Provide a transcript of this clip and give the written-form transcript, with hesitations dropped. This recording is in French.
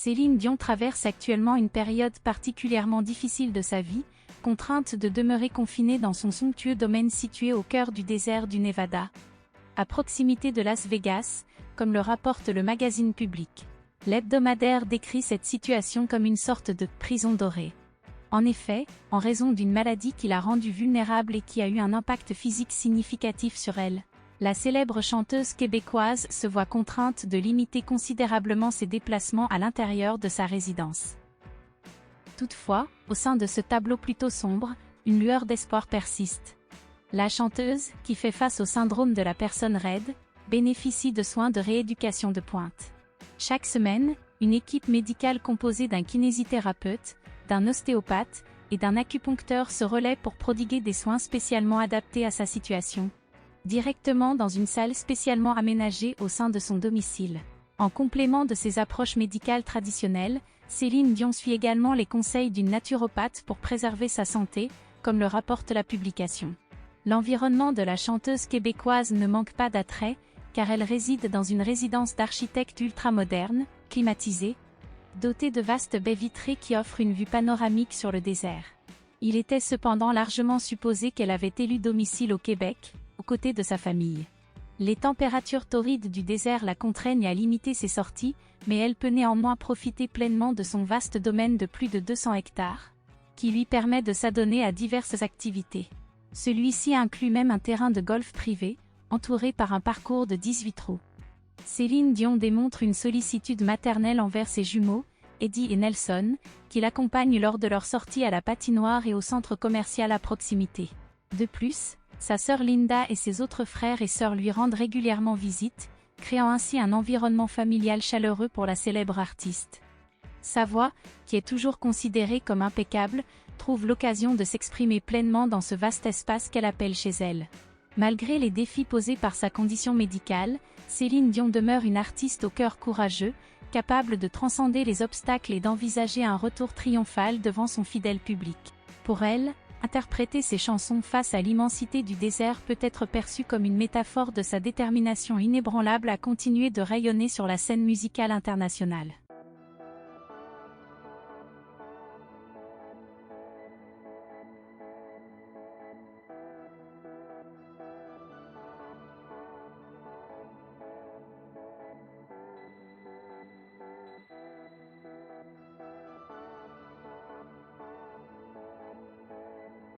Céline Dion traverse actuellement une période particulièrement difficile de sa vie, contrainte de demeurer confinée dans son somptueux domaine situé au cœur du désert du Nevada, à proximité de Las Vegas, comme le rapporte le magazine Public. L'hebdomadaire décrit cette situation comme une sorte de « prison dorée ». En effet, en raison d'une maladie qui l'a rendue vulnérable et qui a eu un impact physique significatif sur elle, la célèbre chanteuse québécoise se voit contrainte de limiter considérablement ses déplacements à l'intérieur de sa résidence. Toutefois, au sein de ce tableau plutôt sombre, une lueur d'espoir persiste. La chanteuse, qui fait face au syndrome de la personne raide, bénéficie de soins de rééducation de pointe. Chaque semaine, une équipe médicale composée d'un kinésithérapeute, d'un ostéopathe et d'un acupuncteur se relaie pour prodiguer des soins spécialement adaptés à sa situation, directement dans une salle spécialement aménagée au sein de son domicile. En complément de ces approches médicales traditionnelles, Céline Dion suit également les conseils d'une naturopathe pour préserver sa santé, comme le rapporte la publication. L'environnement de la chanteuse québécoise ne manque pas d'attrait, car elle réside dans une résidence d'architecte ultramoderne, climatisée, dotée de vastes baies vitrées qui offrent une vue panoramique sur le désert. Il était cependant largement supposé qu'elle avait élu domicile au Québec, aux côtés de sa famille. Les températures torrides du désert la contraignent à limiter ses sorties, mais elle peut néanmoins profiter pleinement de son vaste domaine de plus de 200 hectares, qui lui permet de s'adonner à diverses activités. Celui-ci inclut même un terrain de golf privé, entouré par un parcours de 18 trous. Céline Dion démontre une sollicitude maternelle envers ses jumeaux, Eddie et Nelson, qui l'accompagnent lors de leur sortie à la patinoire et au centre commercial à proximité. De plus, sa sœur Linda et ses autres frères et sœurs lui rendent régulièrement visite, créant ainsi un environnement familial chaleureux pour la célèbre artiste. Sa voix, qui est toujours considérée comme impeccable, trouve l'occasion de s'exprimer pleinement dans ce vaste espace qu'elle appelle chez elle. Malgré les défis posés par sa condition médicale, Céline Dion demeure une artiste au cœur courageux, capable de transcender les obstacles et d'envisager un retour triomphal devant son fidèle public. Pour elle, interpréter ses chansons face à l'immensité du désert peut être perçu comme une métaphore de sa détermination inébranlable à continuer de rayonner sur la scène musicale internationale.